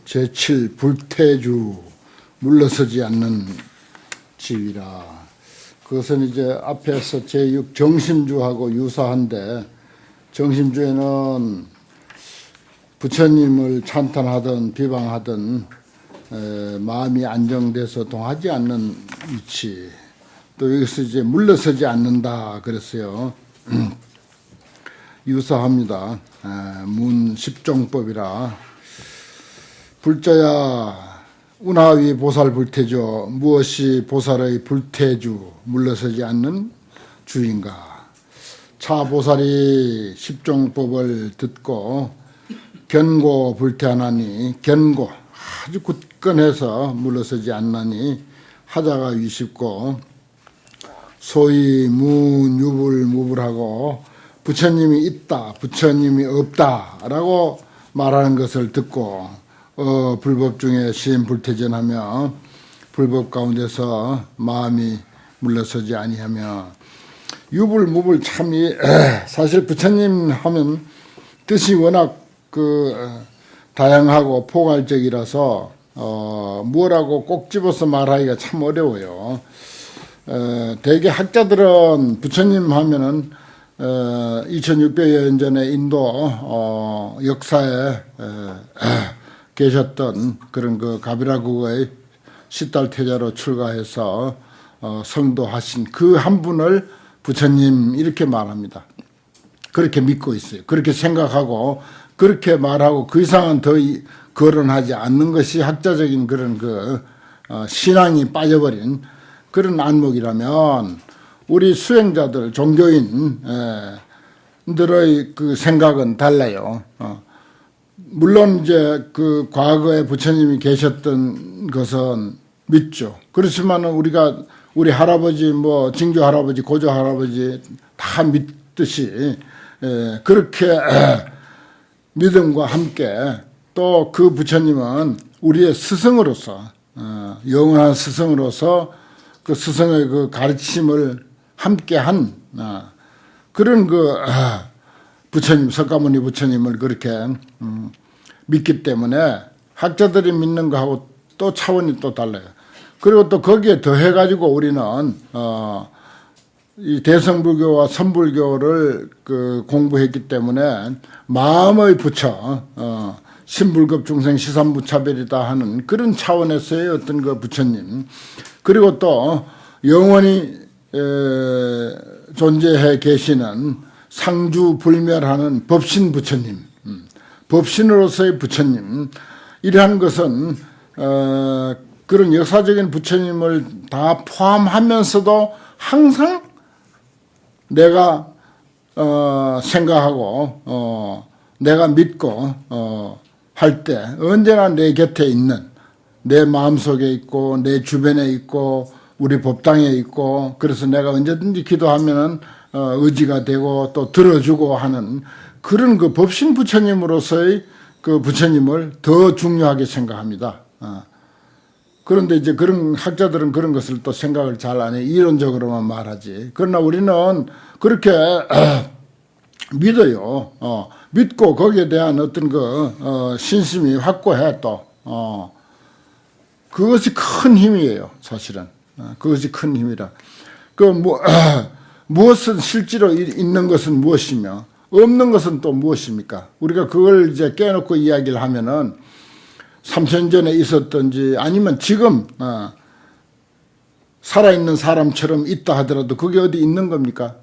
제7 불태주 물러서지 않는 지위라. 그것은 이제 앞에서 제6 정심주하고 유사한데, 정심주에는 부처님을 찬탄하든 비방하든 마음이 안정돼서 동하지 않는 위치, 또 여기서 이제 물러서지 않는다 그랬어요. 유사합니다. 문 10종법이라. 불자야 운하위 보살 불태주, 무엇이 보살의 불태주 물러서지 않는 주인가. 차보살이 10종법을 듣고 견고 불태하나니, 견고 아주 굳건해서 물러서지 않나니 하자가 위십고, 소위 무불하고 부처님이 있다, 부처님이 없다 라고 말하는 것을 듣고 불법 중에 시인불태전하며 불법 가운데서 마음이 물러서지 아니하며, 유불무불 참이 사실 부처님 하면 뜻이 워낙 다양하고 포괄적이라서 뭐라고 꼭 집어서 말하기가 참 어려워요. 대개 학자들은 부처님 하면은 2600여 년 전에 인도 역사에 계셨던 그런 그 가비라국의 시달태자로 출가해서 성도하신 그 한 분을 부처님 이렇게 말합니다. 그렇게 믿고 있어요. 그렇게 생각하고 그렇게 말하고 그 이상은 더 거론하지 않는 것이 학자적인 그런 신앙이 빠져버린 그런 안목이라면, 우리 수행자들, 종교인들의 그 생각은 달라요. 물론 이제 그 과거에 부처님이 계셨던 것은 믿죠. 그렇지만 우리 할아버지, 징조 할아버지, 고조 할아버지 다 믿듯이 그렇게 믿음과 함께 또 그 부처님은 우리의 스승으로서, 영원한 스승으로서 그 스승의 그 가르침을 함께한 그런 부처님, 석가모니 부처님을 그렇게 믿기 때문에 학자들이 믿는 거하고 또 차원이 또 달라요. 그리고 또 거기에 더해가지고 우리는 이 대성불교와 선불교를 공부했기 때문에 마음의 부처, 신불급 중생 시삼부차별이다 하는 그런 차원에서의 어떤 그 부처님, 그리고 또 영원히 존재해 계시는 상주불멸하는 법신 부처님, 법신으로서의 부처님, 이러한 것은 그런 역사적인 부처님을 다 포함하면서도 항상 내가 생각하고 내가 믿고 할 때 언제나 내 곁에 있는, 내 마음속에 있고 내 주변에 있고 우리 법당에 있고, 그래서 내가 언제든지 기도하면은 의지가 되고 또 들어주고 하는 그런 그 법신 부처님으로서의 그 부처님을 더 중요하게 생각합니다. 그런데 이제 그런 학자들은 그런 것을 또 생각을 잘 안 해. 이론적으로만 말하지. 그러나 우리는 그렇게 믿어요. 믿고 거기에 대한 어떤 신심이 확고해 또. 그것이 큰 힘이에요, 사실은. 그것이 큰 힘이라. 무엇은 실제로 있는 것은 무엇이며 없는 것은 또 무엇입니까? 우리가 그걸 이제 깨놓고 이야기를 하면은 3000년 전에 있었던지 아니면 지금 살아있는 사람처럼 있다 하더라도 그게 어디 있는 겁니까?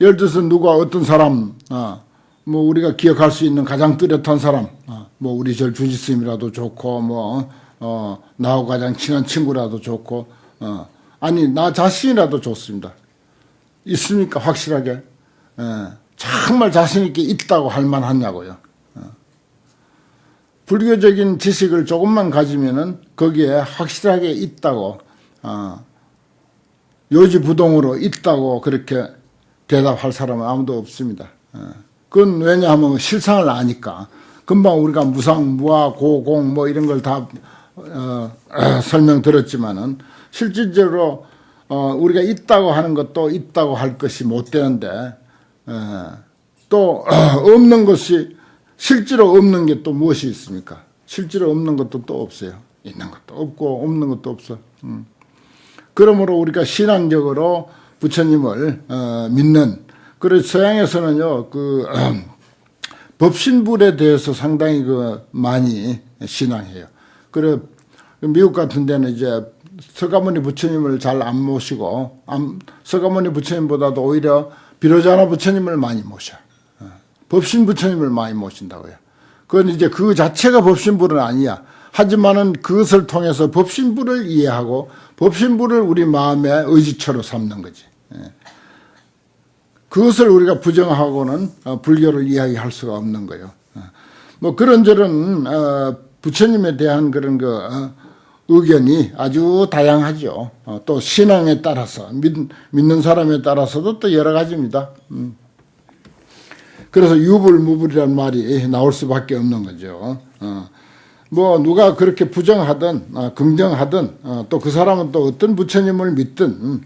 예를 들어서 누가 어떤 사람, 우리가 기억할 수 있는 가장 뚜렷한 사람, 우리 절 주지스님이라도 좋고, 나하고 가장 친한 친구라도 좋고, 아니, 나 자신이라도 좋습니다. 있습니까? 확실하게? 정말 자신있게 있다고 할 만하냐고요. 불교적인 지식을 조금만 가지면은 거기에 확실하게 있다고, 요지부동으로 있다고 그렇게 대답할 사람은 아무도 없습니다. 그건 왜냐하면 실상을 아니까. 금방 우리가 무상, 무아, 고공 이런 걸 다 설명 들었지만은 실질적으로 우리가 있다고 하는 것도 있다고 할 것이 못 되는데, 또 없는 것이 실제로 없는 게 또 무엇이 있습니까? 실제로 없는 것도 또 없어요. 있는 것도 없고 없는 것도 없어. 그러므로 우리가 신앙적으로 부처님을 믿는, 그래서 서양에서는요 법신불에 대해서 상당히 많이 신앙해요. 그래 미국 같은 데는 이제 서가모니 부처님을 잘 안 모시고 서가모니 부처님보다도 오히려 비로자나 부처님을 많이 모셔. 법신 부처님을 많이 모신다고요. 그건 이제 그 자체가 법신불은 아니야. 하지만은 그것을 통해서 법신불을 이해하고 법신불을 우리 마음의 의지처로 삼는 거지. 그것을 우리가 부정하고는 불교를 이야기할 수가 없는 거예요. 뭐 그런저런 부처님에 대한 그런 의견이 아주 다양하죠. 또 신앙에 따라서 믿는 사람에 따라서도 또 여러 가지입니다. 그래서 유불무불이라는 말이 나올 수밖에 없는 거죠. 뭐 누가 그렇게 부정하든 긍정하든 또 그 사람은 또 어떤 부처님을 믿든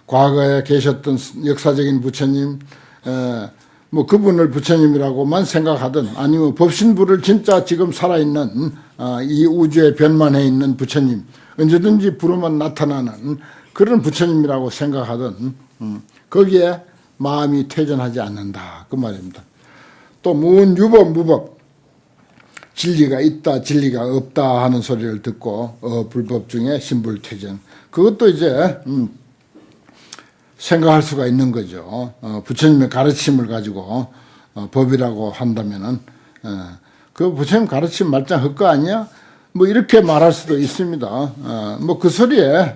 과거에 계셨던 역사적인 부처님 뭐 그분을 부처님이라고만 생각하든 아니면 법신불을 진짜 지금 살아있는 이 우주에 변만해 있는 부처님, 언제든지 부르면 나타나는 그런 부처님이라고 생각하든 거기에 마음이 퇴전하지 않는다 그 말입니다. 또 무은유법 무법, 진리가 있다 진리가 없다 하는 소리를 듣고 불법 중에 신불퇴전, 그것도 이제 생각할 수가 있는 거죠. 부처님의 가르침을 가지고 법이라고 한다면은 그 부처님 가르침 말짱 헛거 아니야? 뭐 이렇게 말할 수도 있습니다. 뭐 그 소리에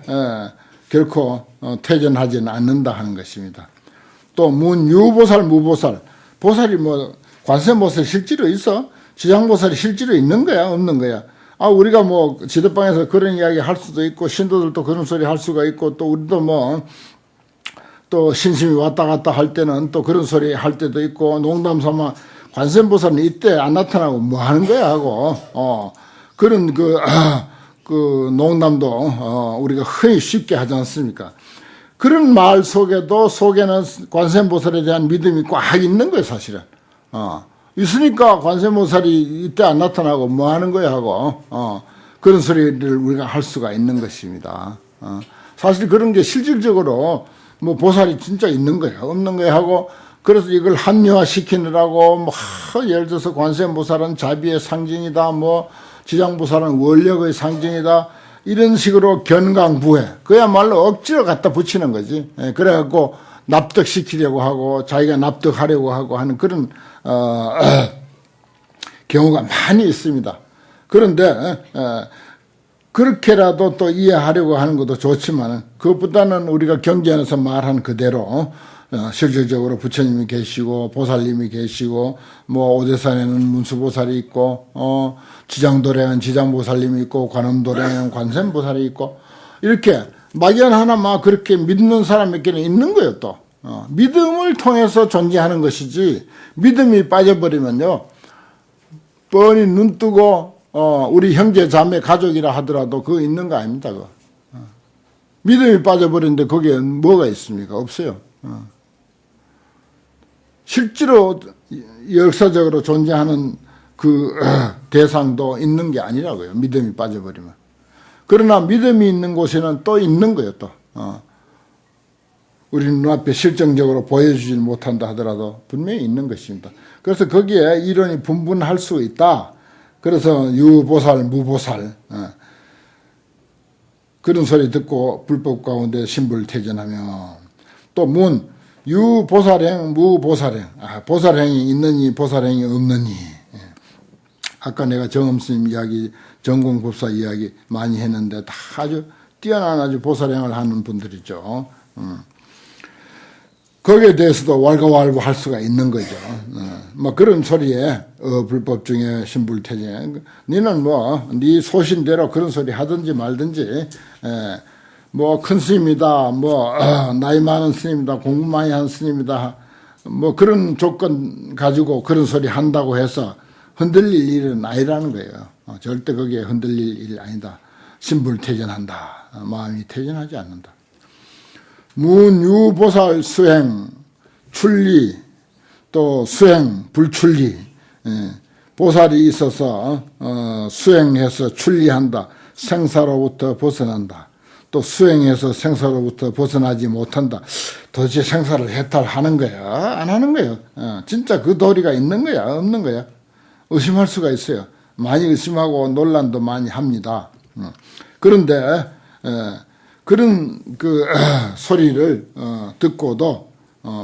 결코 퇴전하지는 않는다 하는 것입니다. 또 문유보살 무보살, 보살이 뭐 관세음보살 실제로 있어? 지장보살이 실제로 있는 거야 없는 거야? 우리가 뭐 지도방에서 그런 이야기 할 수도 있고 신도들도 그런 소리 할 수가 있고 또 우리도 뭐 또 신심이 왔다 갔다 할 때는 또 그런 소리 할 때도 있고 농담 삼아 관세음보살은 이때 안 나타나고 뭐 하는 거야 하고 그런 그 농담도 우리가 흔히 쉽게 하지 않습니까? 그런 말 속에는 관세음보살에 대한 믿음이 꽉 있는 거예요 사실은. 있으니까 관세음보살이 이때 안 나타나고 뭐 하는 거야 하고 그런 소리를 우리가 할 수가 있는 것입니다. 사실 그런 게 실질적으로 뭐 보살이 진짜 있는 거야 없는 거야 하고, 그래서 이걸 합리화 시키느라고 뭐 예를 들어서 관세음보살은 자비의 상징이다, 뭐 지장보살은 원력의 상징이다, 이런 식으로 견강부회, 그야말로 억지로 갖다 붙이는 거지. 그래갖고 납득시키려고 하고 자기가 납득하려고 하고 하는 그런 경우가 많이 있습니다. 그런데 그렇게라도 또 이해하려고 하는 것도 좋지만 그것보다는 우리가 경전에서 말한 그대로 실질적으로 부처님이 계시고 보살님이 계시고 뭐 오대산에는 문수보살이 있고 지장도량은 지장보살님이 있고 관음도량은 관세음보살이 있고 이렇게 막연 하나 막 그렇게 믿는 사람에게는 있는 거예요. 또 믿음을 통해서 존재하는 것이지 믿음이 빠져버리면요 뻔히 눈 뜨고 우리 형제 자매 가족이라 하더라도 그거 있는 거 아닙니다. 그거. 믿음이 빠져버리는데 거기에 뭐가 있습니까? 없어요. 실제로 역사적으로 존재하는 그 대상도 있는 게 아니라고요. 믿음이 빠져버리면. 그러나 믿음이 있는 곳에는 또 있는 거예요. 또 우리 눈앞에 실정적으로 보여주지는 못한다 하더라도 분명히 있는 것입니다. 그래서 거기에 이론이 분분할 수 있다. 그래서 유보살 무보살 그런 소리 듣고 불법 가운데 신불퇴전하며 또 문 유보살행 무보살행, 보살행이 있느니 보살행이 없느니. 아까 내가 정엄스님 이야기 전공법사 이야기 많이 했는데 다 아주 뛰어난 아주 보살행을 하는 분들이죠. 거기에 대해서도 왈가왈부 할 수가 있는 거죠. 뭐 그런 소리에 불법 중에 신불퇴전, 니는 뭐 네 소신대로 그런 소리 하든지 말든지 뭐 큰 스님이다, 뭐 나이 많은 스님이다, 공부 많이 한 스님이다, 뭐 그런 조건 가지고 그런 소리 한다고 해서 흔들릴 일은 아니라는 거예요. 절대 거기에 흔들릴 일 아니다. 신불퇴전한다. 마음이 퇴전하지 않는다. 문유보살 수행, 출리, 또 수행, 불출리, 보살이 있어서 수행해서 출리한다. 생사로부터 벗어난다. 또 수행해서 생사로부터 벗어나지 못한다. 도대체 생사를 해탈하는 거야? 안 하는 거야? 진짜 그 도리가 있는 거야? 없는 거야? 의심할 수가 있어요. 많이 의심하고 논란도 많이 합니다. 그런데 그런 그 소리를 듣고도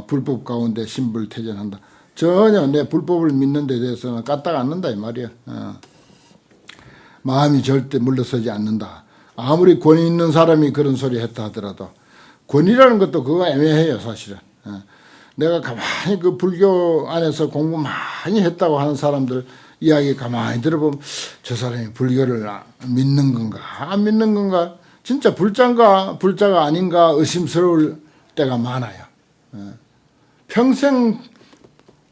불법 가운데 신불퇴전한다. 전혀 내 불법을 믿는 데 대해서는 까딱 않는다 이 말이야. 마음이 절대 물러서지 않는다. 아무리 권위 있는 사람이 그런 소리 했다 하더라도 권위라는 것도 그거 애매해요 사실은. 내가 가만히 그 불교 안에서 공부 많이 했다고 하는 사람들 이야기 가만히 들어보면 저 사람이 불교를 믿는 건가 안 믿는 건가 진짜 불자인가 불자가 아닌가 의심스러울 때가 많아요. 평생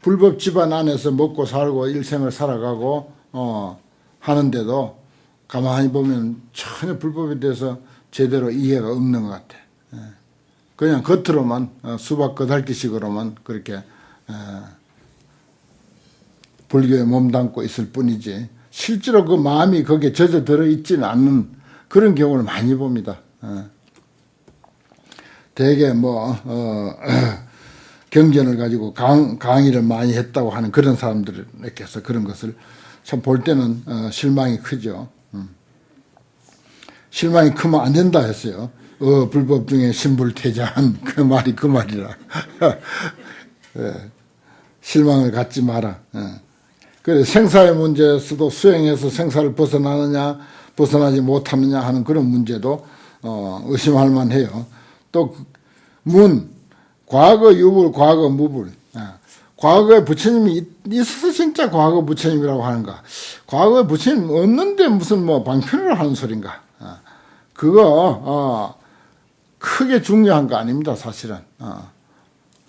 불법 집안 안에서 먹고 살고 일생을 살아가고 하는데도 가만히 보면 전혀 불법에 대해서 제대로 이해가 없는 것 같아. 그냥 겉으로만 수박 겉핥기식으로만 그렇게 불교에 몸담고 있을 뿐이지 실제로 그 마음이 거기에 젖어들어 있지는 않는 그런 경우를 많이 봅니다. 대개 경전을 가지고 강의를 많이 했다고 하는 그런 사람들에게서 그런 것을 참 볼 때는 실망이 크죠. 실망이 크면 안 된다 했어요. 불법 중에 신불퇴전 그 말이 그 말이라. 실망을 갖지 마라. 그래서 생사의 문제에서도 수행해서 생사를 벗어나느냐 벗어나지 못하느냐 하는 그런 문제도 의심할 만해요. 또 과거 유불 과거 무불. 과거에 부처님이 있어서 진짜 과거 부처님이라고 하는가. 과거에 부처님 없는데 무슨 방편을 하는 소린가. 그거 크게 중요한 거 아닙니다 사실은.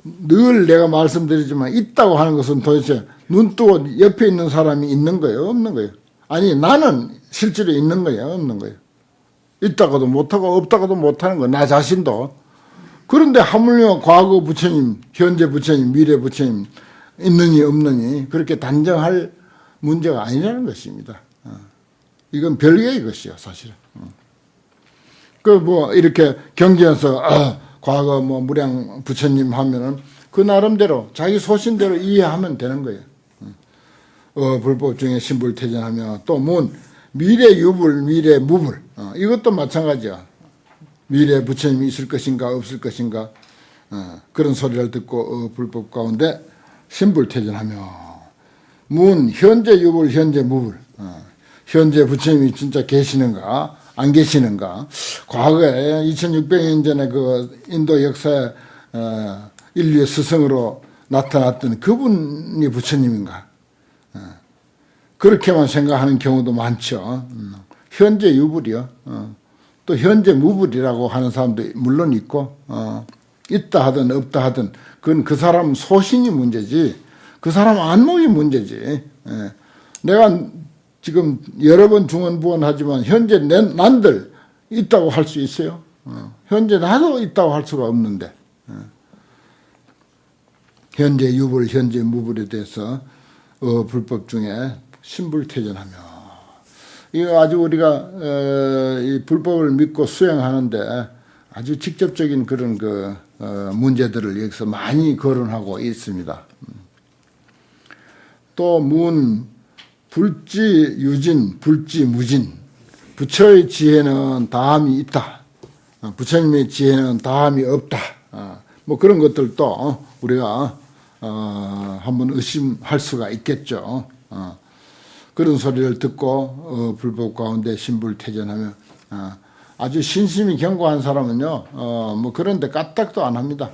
늘 내가 말씀드리지만 있다고 하는 것은 도대체 눈 뜨고 옆에 있는 사람이 있는 거예요 없는 거예요? 아니 나는 실제로 있는 거예요 없는 거예요? 있다고도 못하고 없다고도 못하는 거 나 자신도. 그런데 하물며 과거 부처님 현재 부처님 미래 부처님 있느니 없느니 그렇게 단정할 문제가 아니라는 것입니다. 이건 별개의 것이요 사실은. 이렇게 경전에서 과거 무량 부처님 하면은 그 나름대로 자기 소신대로 이해하면 되는 거예요. 불법 중에 신불퇴전하며 또 미래 유불 미래 무불 이것도 마찬가지야. 미래 부처님이 있을 것인가 없을 것인가 그런 소리를 듣고 불법 가운데 신불퇴전하며 현재 유불 현재 무불 현재 부처님이 진짜 계시는가 안 계시는가. 과거에 2600년 전에 그 인도 역사에 인류의 스승으로 나타났던 그분이 부처님인가. 그렇게만 생각하는 경우도 많죠. 현재 유불이요. 또 현재 무불이라고 하는 사람도 물론 있고 있다 하든 없다 하든 그건 그 사람 소신이 문제지 그 사람 안목이 문제지. 내가 지금 여러 번 중언부언하지만 현재 난들 있다고 할 수 있어요. 현재 나도 있다고 할 수가 없는데 현재 유불 현재 무불에 대해서 불법 중에 신불퇴전하며 이거 아주 우리가 이 불법을 믿고 수행하는데 아주 직접적인 그런 문제들을 여기서 많이 거론하고 있습니다. 또 불지 유진, 불지 무진. 부처의 지혜는 다함이 있다. 부처님의 지혜는 다함이 없다. 그런 것들도 우리가 한번 의심할 수가 있겠죠. 그런 소리를 듣고 불법 가운데 신불퇴전하며 아주 신심이 견고한 사람은요 그런데 까딱도 안 합니다.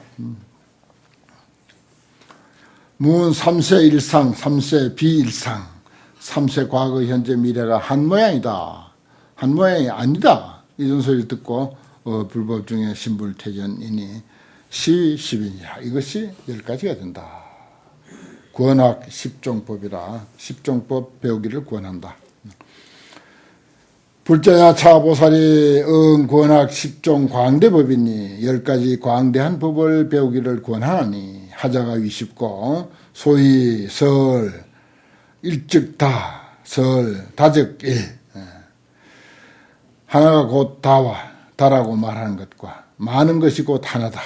삼세 일상, 삼세 비일상, 삼세 과거 현재 미래가 한 모양이다. 한 모양이 아니다. 이런 소리를 듣고 불법 중에 신불퇴전이니 시십이니라. 이것이 10가지가 된다. 권학 10종법이라 10종법 배우기를 권한다. 불자야 차보살이 권학 10종 광대법이니 10가지 광대한 법을 배우기를 권하니 하자가 위십고 소위 설 일즉다, 설, 다적일. 하나가 곧 다와 다라고 말하는 것과 많은 것이 곧 하나다.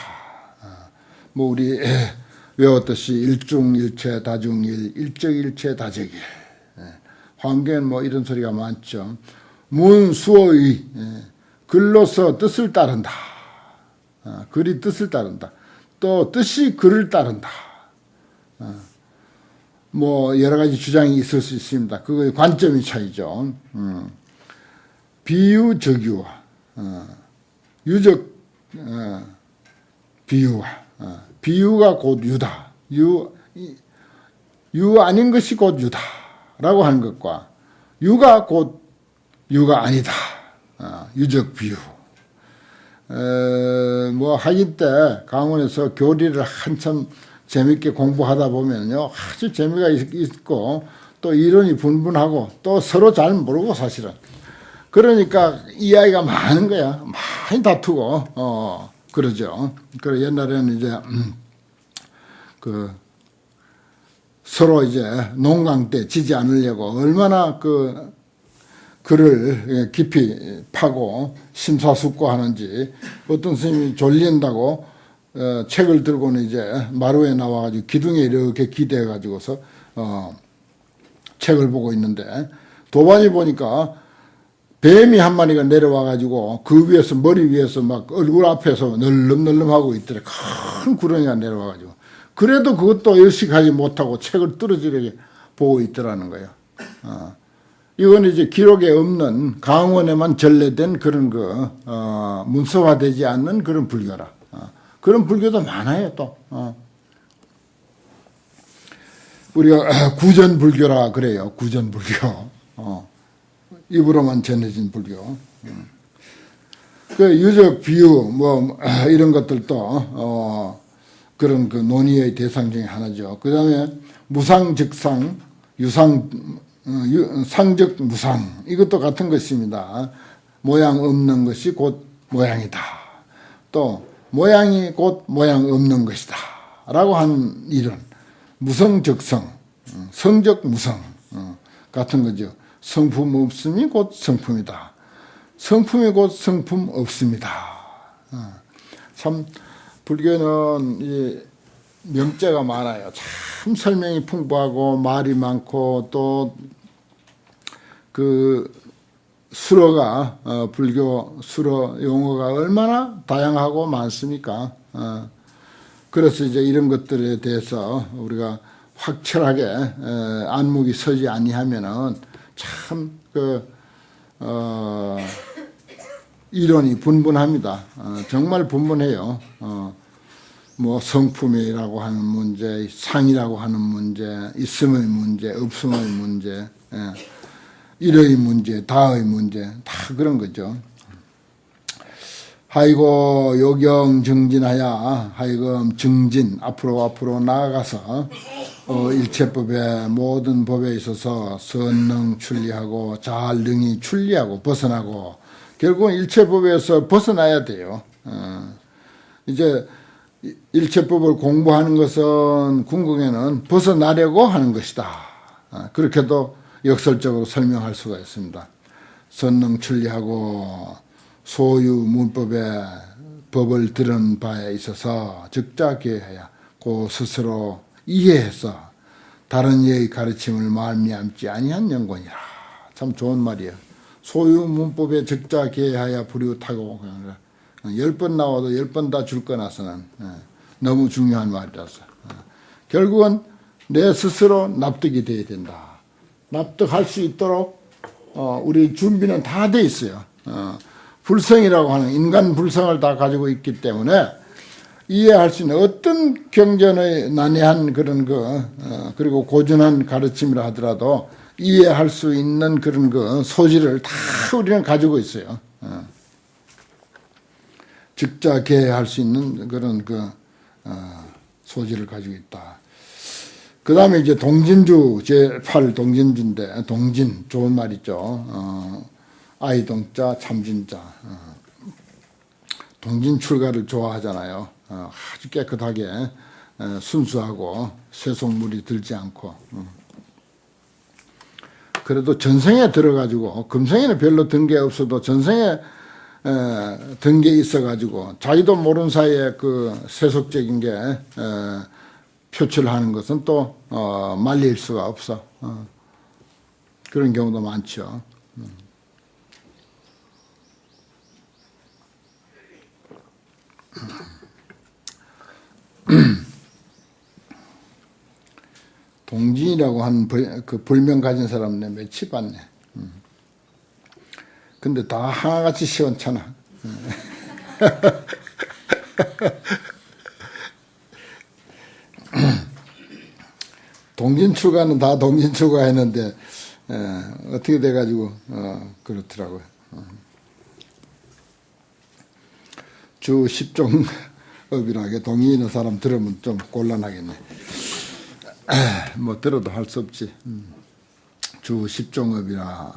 뭐 우리 외웠듯이 일중일체 다중일, 일적일체 다적일. 황교엔 뭐 이런 소리가 많죠. 문수어의 글로서 뜻을 따른다. 글이 뜻을 따른다. 또 뜻이 글을 따른다. 뭐 여러 가지 주장이 있을 수 있습니다. 그거의 관점이 차이죠. 비유적유와 유적 비유와 비유가 곧 유다. 유 아닌 것이 곧 유다라고 하는 것과 유가 곧 유가 아니다. 유적 비유. 뭐 학기 때 강원에서 교리를 한참 재밌게 공부하다 보면요 아주 재미가 있고 또 이론이 분분하고 또 서로 잘 모르고 사실은 그러니까 이야기가 많은 거야. 많이 다투고 그러죠. 그래 옛날에는 이제 그 서로 이제 농강 때 지지 않으려고 얼마나 그 글을 깊이 파고 심사숙고하는지 어떤 스님이 졸린다고 책을 들고는 이제 마루에 나와가지고 기둥에 이렇게 기대가지고서 책을 보고 있는데 도반이 보니까 뱀이 한 마리가 내려와가지고 그 위에서 머리 위에서 막 얼굴 앞에서 널름널름하고 있더래. 큰 구렁이가 내려와가지고 그래도 그것도 의식하지 못하고 책을 떨어지게 보고 있더라는 거예요. 이건 이제 기록에 없는 강원에만 전래된 그런 문서화되지 않는 그런 불교라. 그런 불교도 많아요 또. 우리가 구전불교라 그래요. 구전불교. 입으로만 전해진 불교. 그 유적 비유 뭐 이런 것들도 그런 그 논의의 대상 중에 하나죠. 그 다음에 무상즉상, 상적 무상 이것도 같은 것입니다. 모양 없는 것이 곧 모양이다. 또 모양이 곧 모양 없는 것이다. 라고 하는 이론. 무성즉성, 성적 무성 같은 거죠. 성품 없음이 곧 성품이다. 성품이 곧 성품 없습니다. 참 불교는 이 명제가 많아요. 참 설명이 풍부하고 말이 많고 또 그 수어가 불교 수어 용어가 얼마나 다양하고 많습니까? 그래서 이제 이런 것들에 대해서 우리가 확철하게 안목이 서지 아니하면은 참 이론이 분분합니다. 정말 분분해요. 뭐 성품이라고 하는 문제, 상이라고 하는 문제, 있음의 문제, 없음의 문제, 일의 문제, 다의 문제, 다 그런 거죠. 하이고 요경 정진하야 하이금 정진 앞으로 나아가서 일체법의 모든 법에 있어서 선능 출리하고 자능이 출리하고 벗어나고 결국은 일체법에서 벗어나야 돼요. 이제 일체법을 공부하는 것은 궁극에는 벗어나려고 하는 것이다. 그렇게도 역설적으로 설명할 수가 있습니다. 선능 출리하고 소유 문법의 법을 들은 바에 있어서 적자기해야 고 스스로 이해해서 다른 예의 가르침을 말미암지 아니한 영혼이라. 참 좋은 말이에요. 소유 문법에 적자기해야 불이웃하고 10번 나와도 10번 다 줄 거나서는 너무 중요한 말이라서 결국은 내 스스로 납득이 돼야 된다. 납득할 수 있도록 우리 준비는 다 돼 있어요. 불성이라고 하는 인간 불성을 다 가지고 있기 때문에 이해할 수 있는 어떤 경전의 난해한 그런 그리고 고전한 가르침이라 하더라도 이해할 수 있는 그런 소질을 다 우리는 가지고 있어요. 즉자개할 수 있는 그런 소질을 가지고 있다. 그 다음에 이제 동진주, 제8 동진주인데, 동진, 좋은 말이죠. 아이동자, 참진자. 동진 출가를 좋아하잖아요. 아주 깨끗하게, 순수하고, 쇠속물이 들지 않고. 그래도 전생에 들어가지고 금생에는 별로 든 게 없어도 전생에 든 게 있어가지고 자기도 모르는 사이에 그 세속적인 게 표출하는 것은 또 말릴 수가 없어. 그런 경우도 많죠. 동진이라고 한 그 불명 가진 사람 내 며칠 봤네. 근데 다 하나같이 시원찮아. 동진 출가는 다 동진 출가했는데 어떻게 돼가지고 그렇더라고요. 주 10종업이라게 동의 있는 사람 들으면 좀 곤란하겠네. 뭐 들어도 할 수 없지. 주 10종업이라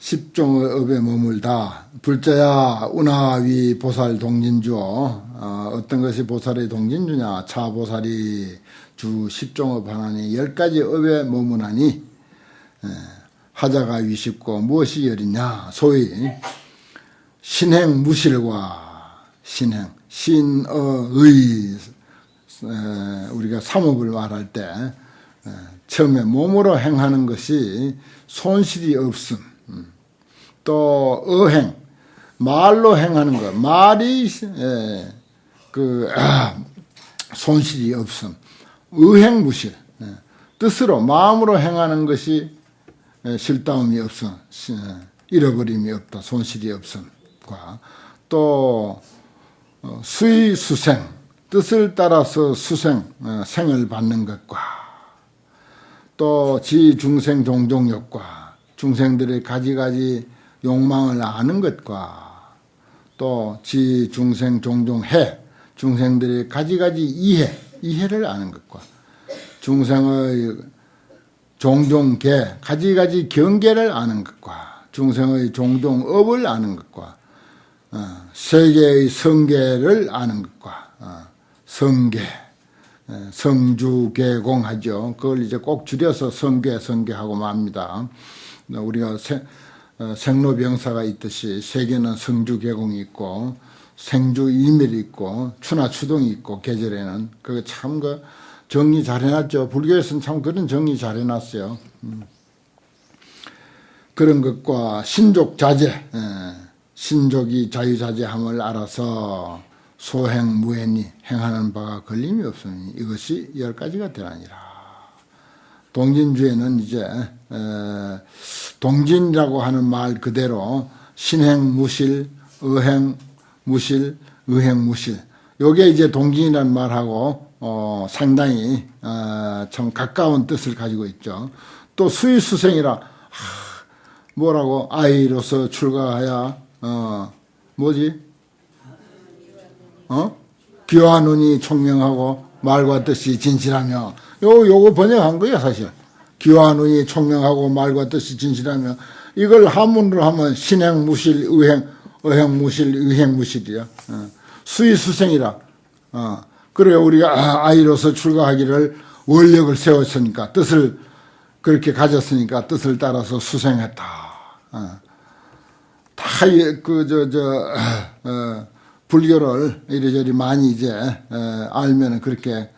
10종업에 머물다 불자야 운하위 보살 동진주어. 어떤 것이 보살의 동진주냐? 차보살이 주 10종업 하나니 10가지 업에 머무나니 하자가 위십고 무엇이 열이냐? 소위 신행 무실과 신행 신의 우리가 삼업을 말할 때 처음에 몸으로 행하는 것이 손실이 없음. 또 어행 말로 행하는 것 말이 손실이 없음. 의행무실 뜻으로 마음으로 행하는 것이 실다움이 없음. 잃어버림이 없다. 손실이 없음과 또 수의수생 뜻을 따라서 생을 받는 것과 또 지중생 종종욕과 중생들의 가지가지 욕망을 아는 것과 또 지중생 종종해 중생들의 가지가지 이해를 아는 것과 중생의 종종계 가지가지 경계를 아는 것과 중생의 종종업을 아는 것과 세계의 성계를 아는 것과 성계, 성주계공하죠. 그걸 이제 꼭 줄여서 성계하고 맙니다. 우리가 생로병사가 있듯이 세계는 성주계공이 있고 생주이멸이 있고 추나추동이 있고 계절에는 그거 참 그 정리 잘 해놨죠. 불교에서는 참 그런 정리 잘 해놨어요. 그런 것과 신족자재, 신족이 자유자재함을 알아서 소행무해니 행하는 바가 걸림이 없으니 이것이 10가지가 되나니라. 동진주에는 이제 동진이라고 하는 말 그대로 신행무실, 의행무실, 의행무실 요게 이제 동진이라는 말하고 상당히 참 가까운 뜻을 가지고 있죠. 또 수의수생이라 뭐라고 아이로서 출가하야 뭐지? 귀와 눈이 총명하고 말과 뜻이 진실하며 요거 번역한 거야 사실. 귀와 눈이 총명하고 말과 뜻이 진실하며 이걸 한문으로 하면 신행무실 의행무실 의행무실이야. 수의수생이라. 그래 우리가 아이로서 출가하기를 원력을 세웠으니까 뜻을 그렇게 가졌으니까 뜻을 따라서 수생했다. 다 불교를 이리저리 많이 이제 알면은 그렇게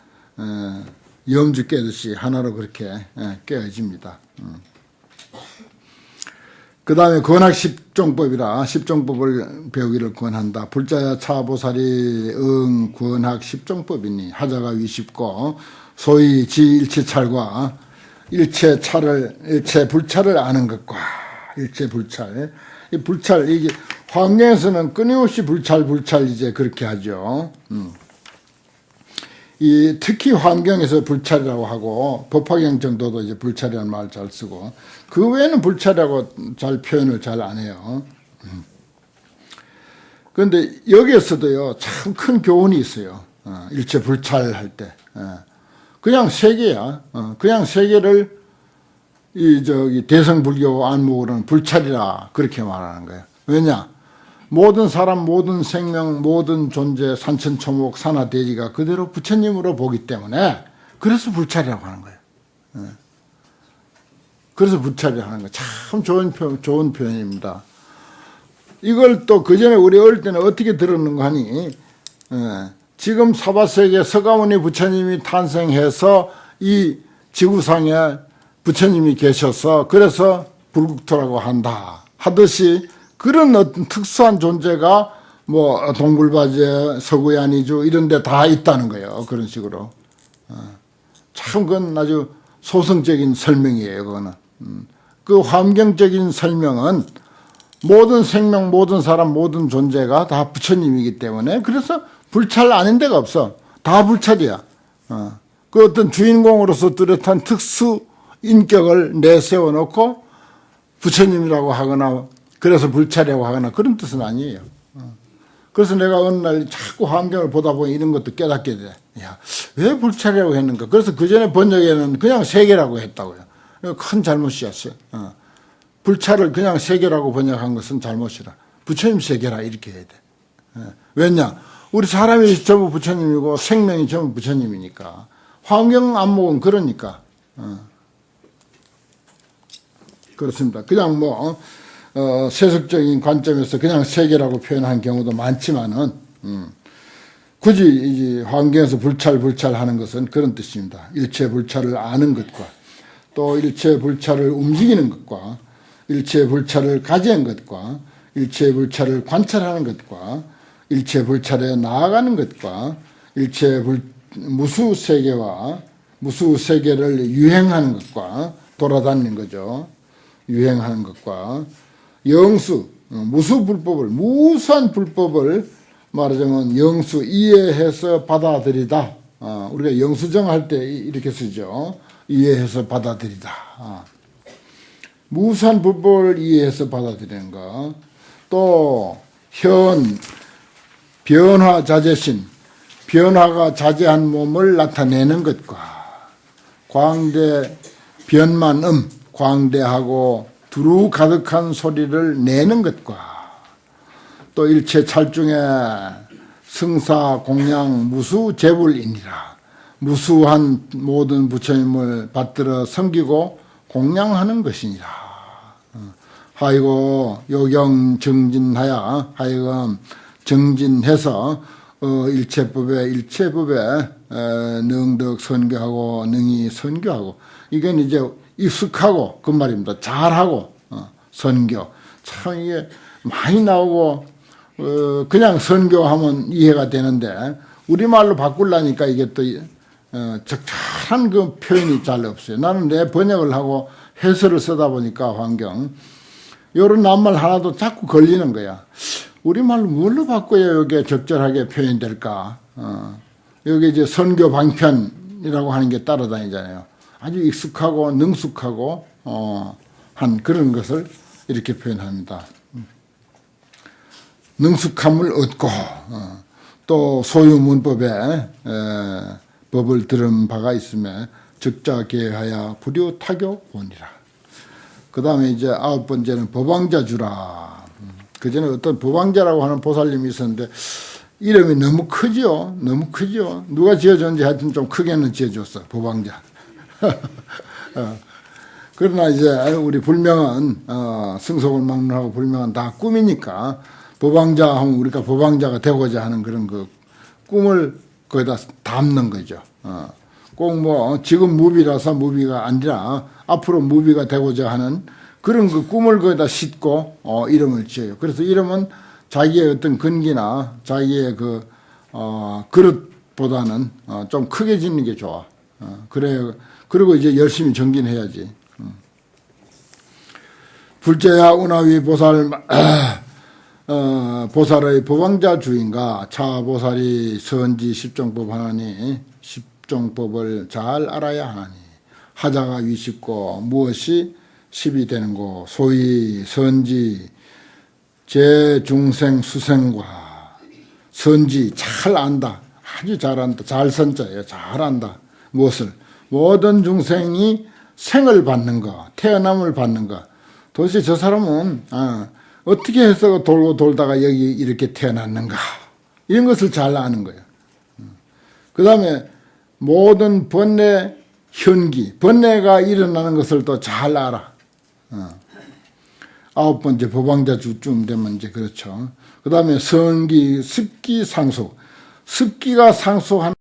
염주 깨듯이 하나로 그렇게 깨어집니다. 그 다음에 권학 10종법이라 10종법을 배우기를 권한다. 불자야 차보살이 권학 10종법이니 하자가 위십고 소위 지일체찰과 일체 불찰을 아는 것과 일체 불찰. 이 불찰, 이게 화엄경에서는 끊임없이 불찰 이제 그렇게 하죠. 이 특히 화엄경에서 불찰이라고 하고 법화경 정도도 이제 불찰이라는 말을 잘 쓰고 그 외에는 불찰이라고 잘 표현을 잘 안 해요. 그런데 여기에서도요 참 큰 교훈이 있어요. 일체 불찰할 때 그냥 세계야. 그냥 세계를 대성불교 안목으로는 불찰이라 그렇게 말하는 거예요. 왜냐? 모든 사람, 모든 생명, 모든 존재, 산천초목, 산하대지가 그대로 부처님으로 보기 때문에 그래서 불찰이라고 하는 거예요. 그래서 불찰이라 하는 거. 참 좋은 표현입니다. 이걸 또 그 전에 우리 어릴 때는 어떻게 들었는가 하니, 지금 사바세계 서가모니 부처님이 탄생해서 이 지구상에 부처님이 계셔서 그래서 불국토라고 한다 하듯이 그런 어떤 특수한 존재가 뭐 동굴바지에 서구야니주 이런 데 다 있다는 거예요. 그런 식으로. 참 그건 아주 소성적인 설명이에요. 그거는. 그 환경적인 설명은 모든 생명, 모든 사람, 모든 존재가 다 부처님이기 때문에 그래서 불찰 아닌 데가 없어. 다 불찰이야. 그 어떤 주인공으로서 뚜렷한 특수 인격을 내세워 놓고 부처님이라고 하거나 그래서 불찰이라고 하거나 그런 뜻은 아니에요. 그래서 내가 어느 날 자꾸 환경을 보다 보니 이런 것도 깨닫게 돼. 야, 왜 불찰이라고 했는가? 그래서 그 전에 번역에는 그냥 세계라고 했다고요. 큰 잘못이었어요. 불찰을 그냥 세계라고 번역한 것은 잘못이라. 부처님 세계라 이렇게 해야 돼. 왜냐? 우리 사람이 전부 부처님이고 생명이 전부 부처님이니까. 환경 안목은 그러니까. 그렇습니다. 그냥 뭐 세속적인 관점에서 그냥 세계라고 표현한 경우도 많지만은 굳이 이제 환경에서 불찰하는 것은 그런 뜻입니다. 일체 불찰을 아는 것과 또 일체 불찰을 움직이는 것과 일체 불찰을 가지는 것과 일체 불찰을 관찰하는 것과 일체 불찰에 나아가는 것과 일체 무수 세계를 유행하는 것과 돌아다니는 거죠. 유행하는 것과 영수, 무수한 불법을 말하자면 영수, 이해해서 받아들이다. 우리가 영수증 할 때 이렇게 쓰죠. 이해해서 받아들이다. 무수한 불법을 이해해서 받아들이는 거. 또 변화 자제신, 변화가 자제한 몸을 나타내는 것과 광대, 변만음, 광대하고 두루 가득한 소리를 내는 것과 또 일체 찰중에 승사 공양 무수 제불이니라. 무수한 모든 부처님을 받들어 섬기고 공양하는 것이니라. 하이고 요경 정진하여 하여금 정진해서 일체법에 능덕 선교하고 능히 선교하고 이건 이제 익숙하고 그 말입니다. 잘하고 선교 참 이게 많이 나오고 그냥 선교하면 이해가 되는데 우리말로 바꾸려니까 이게 또 적절한 그 표현이 잘 없어요. 나는 내 번역을 하고 해설을 쓰다 보니까 환경 요런 낱말 하나도 자꾸 걸리는 거야. 우리말로 뭘로 바꿔야 이게 적절하게 표현될까? 여기 이제 선교 방편이라고 하는 게 따라다니잖아요. 아주 익숙하고 능숙하고 한 그런 것을 이렇게 표현합니다. 능숙함을 얻고 또 소유 문법에 법을 들은 바가 있음에 적자계하여 불유 타교원이라. 그 다음에 이제 9번째는 법왕자 주라. 그 전에 어떤 법왕자라고 하는 보살님이 있었는데 이름이 너무 크죠. 너무 크죠. 누가 지어줬는지 하여튼 좀 크게는 지어줬어. 법왕자. 그러나 이제 우리 불명은 승속을 막론하고 불명은 다 꿈이니까 법왕자 하면 우리가 법왕자가 되고자 하는 그런 그 꿈을 거기다 담는 거죠. 꼭 뭐 지금 무비라서 무비가 아니라 앞으로 무비가 되고자 하는 그런 그 꿈을 거기다 싣고 이름을 지어요. 그래서 이름은 자기의 어떤 근기나 자기의 그 그릇보다는 좀 크게 짓는 게 좋아. 그래. 그리고 이제 열심히 정진해야지. 불제야 운하위 보살 보살의 법왕자 주인가 차보살이 선지 십종법 하나니 십종법을 잘 알아야 하나니 하자가 위십고 무엇이 십이 되는고 소위 선지 제중생 수생과 선지 잘 안다. 아주 잘 안다. 잘 선자예요. 잘 안다. 무엇을? 모든 중생이 생을 받는 거, 태어남을 받는 거. 도대체 저 사람은 어떻게 해서 돌고 돌다가 여기 이렇게 태어났는가. 이런 것을 잘 아는 거예요. 그 다음에 모든 번뇌 현기, 번뇌가 일어나는 것을 또 잘 알아. 9번째 법왕자 주쯤 되면 이제 그렇죠. 그 다음에 성기, 습기 상속. 습기가 상속하는